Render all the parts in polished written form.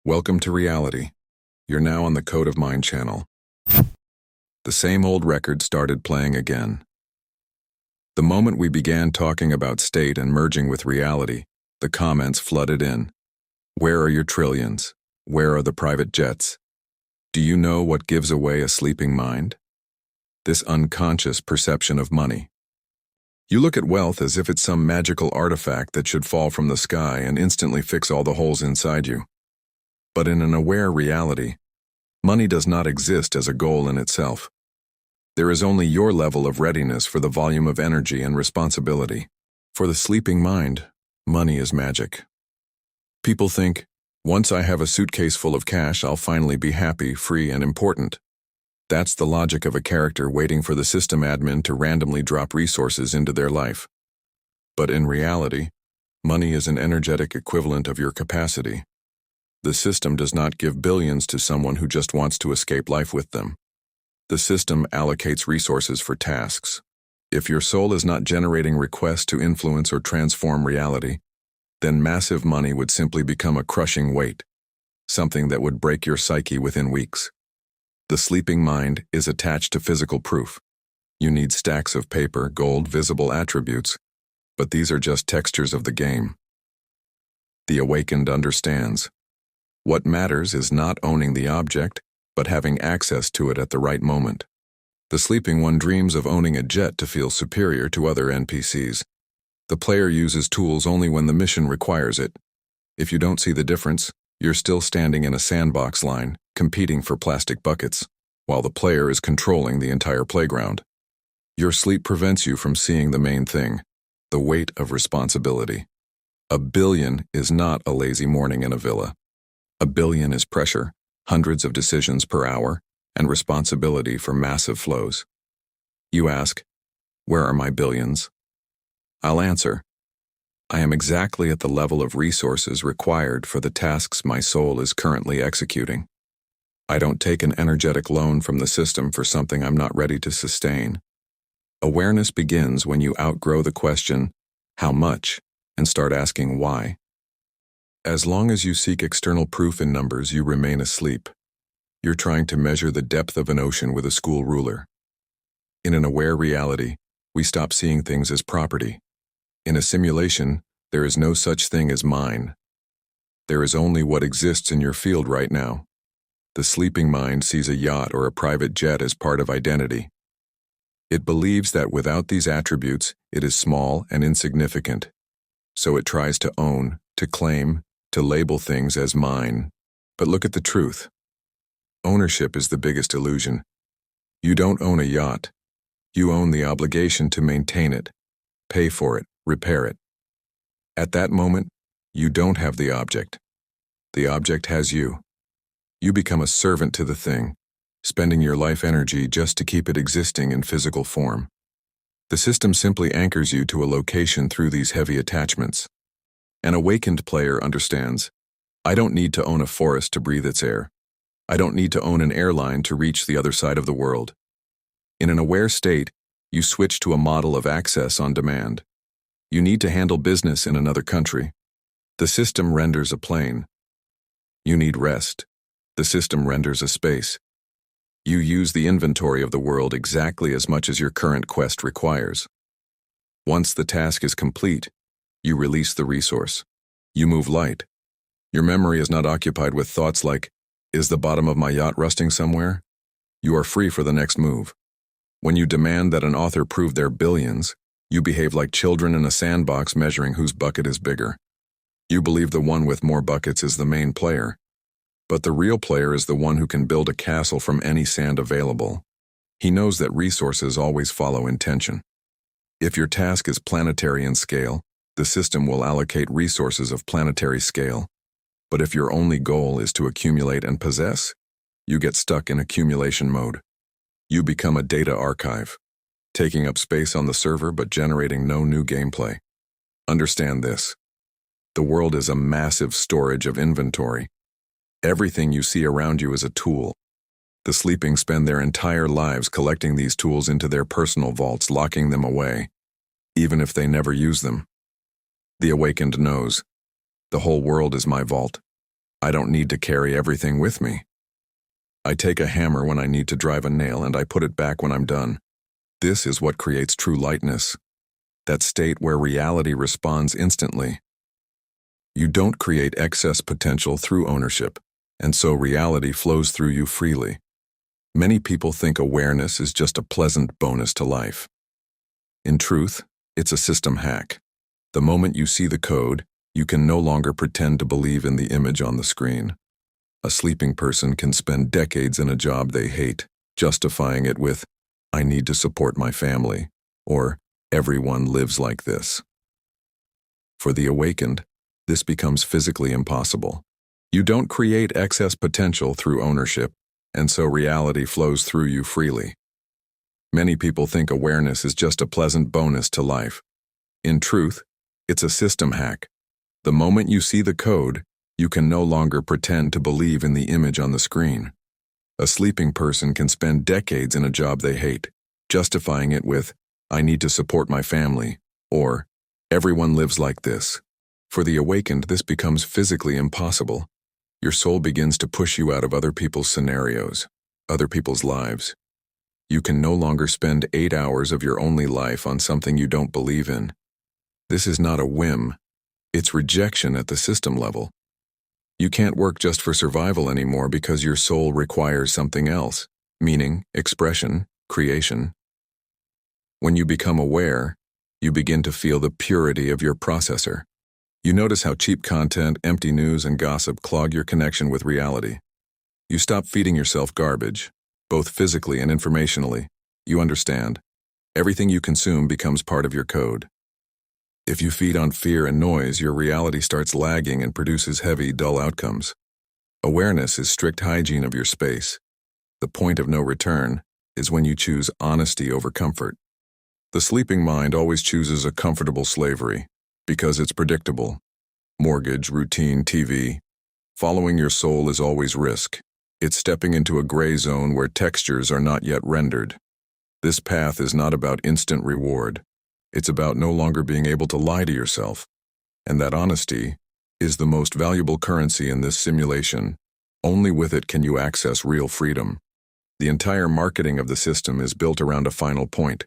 Welcome to reality. You're now on the Code of Mind channel. The same old record started playing again. The moment we began talking about state and merging with reality, the comments flooded in. Where are your trillions? Where are the private jets? Do you know what gives away a sleeping mind? This unconscious perception of money. You look at wealth as if it's some magical artifact that should fall from the sky and instantly fix all the holes inside you. But in an aware reality, money does not exist as a goal in itself. There is only your level of readiness for the volume of energy and responsibility. For the sleeping mind, money is magic. People think, once I have a suitcase full of cash, I'll finally be happy, free, and important. That's the logic of a character waiting for the system admin to randomly drop resources into their life. But in reality, money is an energetic equivalent of your capacity. The system does not give billions to someone who just wants to escape life with them. The system allocates resources for tasks. If your soul is not generating requests to influence or transform reality, then massive money would simply become a crushing weight, something that would break your psyche within weeks. The sleeping mind is attached to physical proof. You need stacks of paper, gold, visible attributes, but these are just textures of the game. The awakened understands. What matters is not owning the object, but having access to it at the right moment. The sleeping one dreams of owning a jet to feel superior to other NPCs. The player uses tools only when the mission requires it. If you don't see the difference, you're still standing in a sandbox line, competing for plastic buckets, while the player is controlling the entire playground. Your sleep prevents you from seeing the main thing, the weight of responsibility. $1 billion is not a lazy morning in a villa. $1 billion is pressure, hundreds of decisions per hour, and responsibility for massive flows. You ask, where are my billions? I'll answer, I am exactly at the level of resources required for the tasks my soul is currently executing. I don't take an energetic loan from the system for something I'm not ready to sustain. Awareness begins when you outgrow the question, how much, and start asking why. As long as you seek external proof in numbers, you remain asleep. You're trying to measure the depth of an ocean with a school ruler. In an aware reality, we stop seeing things as property. In a simulation, there is no such thing as mine. There is only what exists in your field right now. The sleeping mind sees a yacht or a private jet as part of identity. It believes that without these attributes, it is small and insignificant. So it tries to own, to claim, to label things as mine. But look at the truth. Ownership is the biggest illusion. You don't own a yacht. You own the obligation to maintain it, pay for it, repair it. At that moment, you don't have the object. The object has you. You become a servant to the thing, spending your life energy just to keep it existing in physical form. The system simply anchors you to a location through these heavy attachments. An awakened player understands, I don't need to own a forest to breathe its air. I don't need to own an airline to reach the other side of the world. In an aware state, you switch to a model of access on demand. You need to handle business in another country. The system renders a plane. You need rest. The system renders a space. You use the inventory of the world exactly as much as your current quest requires. Once the task is complete, you release the resource. You move light. Your memory is not occupied with thoughts like, is the bottom of my yacht rusting somewhere? You are free for the next move. When you demand that an author prove their billions, you behave like children in a sandbox measuring whose bucket is bigger. You believe the one with more buckets is the main player. But the real player is the one who can build a castle from any sand available. He knows that resources always follow intention. If your task is planetary in scale, the system will allocate resources of planetary scale. But if your only goal is to accumulate and possess, you get stuck in accumulation mode. You become a data archive, taking up space on the server but generating no new gameplay. Understand this. The world is a massive storage of inventory. Everything you see around you is a tool. The sleeping spend their entire lives collecting these tools into their personal vaults, locking them away, even if they never use them. The awakened knows, the whole world is my vault. I don't need to carry everything with me. I take a hammer when I need to drive a nail and I put it back when I'm done. This is what creates true lightness, that state where reality responds instantly. You don't create excess potential through ownership, and so reality flows through you freely. Many people think awareness is just a pleasant bonus to life. In truth, it's a system hack. The moment you see the code, you can no longer pretend to believe in the image on the screen. A sleeping person can spend decades in a job they hate, justifying it with, "I need to support my family," or "Everyone lives like this." For the awakened, this becomes physically impossible. You don't create excess potential through ownership, and so reality flows through you freely. Many people think awareness is just a pleasant bonus to life. In truth, it's a system hack. The moment you see the code, you can no longer pretend to believe in the image on the screen. A sleeping person can spend decades in a job they hate, justifying it with, "I need to support my family," or "Everyone lives like this." For the awakened, this becomes physically impossible. Your soul begins to push you out of other people's scenarios, other people's lives. You can no longer spend 8 hours of your only life on something you don't believe in. This is not a whim. It's rejection at the system level. You can't work just for survival anymore because your soul requires something else: meaning, expression, creation. When you become aware, you begin to feel the purity of your processor. You notice how cheap content, empty news, and gossip clog your connection with reality. You stop feeding yourself garbage, both physically and informationally. You understand. Everything you consume becomes part of your code. If you feed on fear and noise, your reality starts lagging and produces heavy, dull outcomes. Awareness is strict hygiene of your space. The point of no return is when you choose honesty over comfort. The sleeping mind always chooses a comfortable slavery because it's predictable. Mortgage, routine, TV. Following your soul is always risk. It's stepping into a gray zone where textures are not yet rendered. This path is not about instant reward. It's about no longer being able to lie to yourself. And that honesty is the most valuable currency in this simulation. Only with it can you access real freedom. The entire marketing of the system is built around a final point.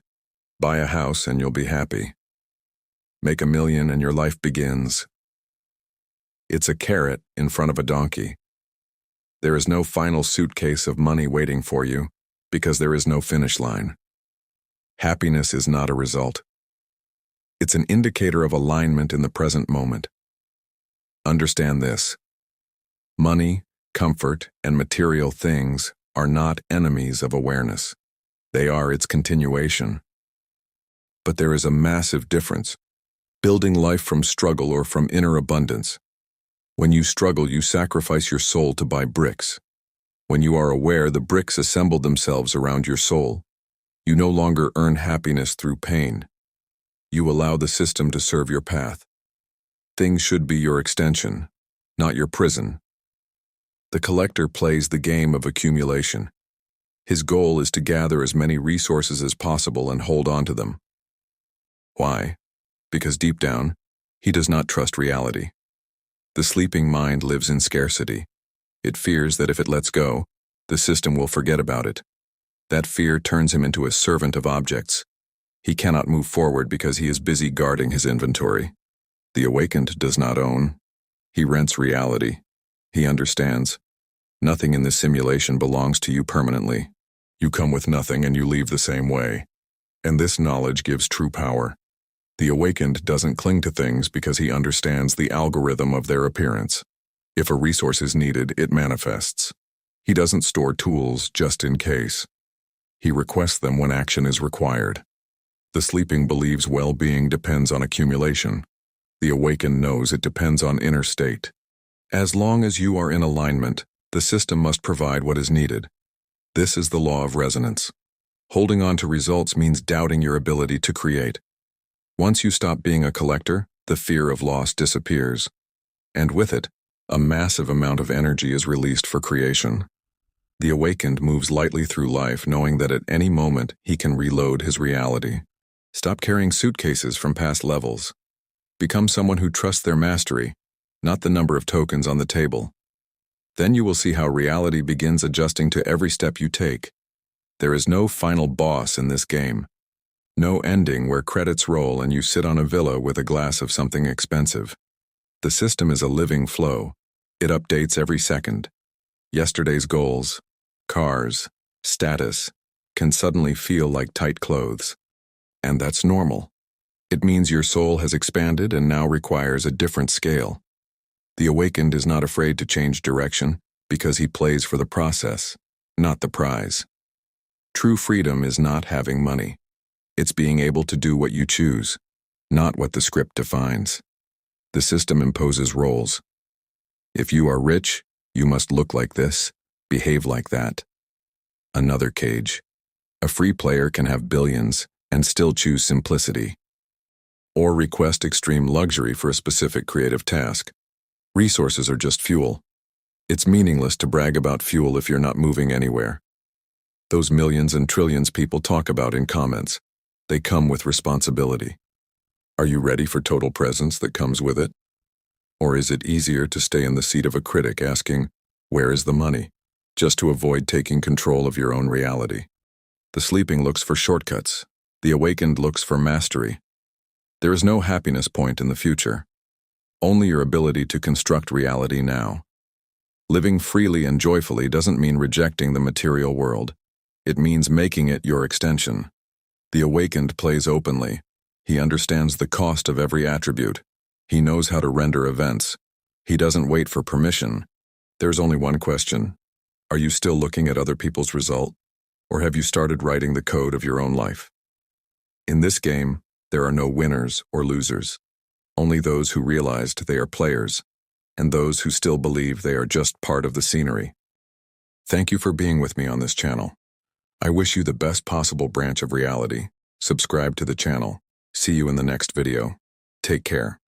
Buy a house and you'll be happy. Make $1 million and your life begins. It's a carrot in front of a donkey. There is no final suitcase of money waiting for you because there is no finish line. Happiness is not a result. It's an indicator of alignment in the present moment. Understand this. Money, comfort, and material things are not enemies of awareness. They are its continuation. But there is a massive difference. Building life from struggle or from inner abundance. When you struggle, you sacrifice your soul to buy bricks. When you are aware, the bricks assemble themselves around your soul. You no longer earn happiness through pain. You allow the system to serve your path. Things should be your extension, not your prison. The collector plays the game of accumulation. His goal is to gather as many resources as possible and hold on to them. Why? Because deep down, he does not trust reality. The sleeping mind lives in scarcity. It fears that if it lets go, the system will forget about it. That fear turns him into a servant of objects. He cannot move forward because he is busy guarding his inventory. The awakened does not own. He rents reality. He understands. Nothing in this simulation belongs to you permanently. You come with nothing and you leave the same way. And this knowledge gives true power. The awakened doesn't cling to things because he understands the algorithm of their appearance. If a resource is needed, it manifests. He doesn't store tools just in case. He requests them when action is required. The sleeping believes well-being depends on accumulation. The awakened knows it depends on inner state. As long as you are in alignment, the system must provide what is needed. This is the law of resonance. Holding on to results means doubting your ability to create. Once you stop being a collector, the fear of loss disappears. And with it, a massive amount of energy is released for creation. The awakened moves lightly through life knowing that at any moment he can reload his reality. Stop carrying suitcases from past levels. Become someone who trusts their mastery, not the number of tokens on the table. Then you will see how reality begins adjusting to every step you take. There is no final boss in this game. No ending where credits roll and you sit on a villa with a glass of something expensive. The system is a living flow. It updates every second. Yesterday's goals, cars, status, can suddenly feel like tight clothes. And that's normal. It means your soul has expanded and now requires a different scale. The awakened is not afraid to change direction because he plays for the process, not the prize. True freedom is not having money. It's being able to do what you choose, not what the script defines. The system imposes roles. If you are rich, you must look like this, behave like that. Another cage. A free player can have billions and still choose simplicity. Or request extreme luxury for a specific creative task. Resources are just fuel. It's meaningless to brag about fuel if you're not moving anywhere. Those millions and trillions people talk about in comments, they come with responsibility. Are you ready for total presence that comes with it? Or is it easier to stay in the seat of a critic asking, where is the money, just to avoid taking control of your own reality? The sleeping looks for shortcuts. The awakened looks for mastery. There is no happiness point in the future. Only your ability to construct reality now. Living freely and joyfully doesn't mean rejecting the material world. It means making it your extension. The awakened plays openly. He understands the cost of every attribute. He knows how to render events. He doesn't wait for permission. There's only one question. Are you still looking at other people's result? Or have you started writing the code of your own life? In this game, there are no winners or losers. Only those who realized they are players, and those who still believe they are just part of the scenery. Thank you for being with me on this channel. I wish you the best possible branch of reality. Subscribe to the channel. See you in the next video. Take care.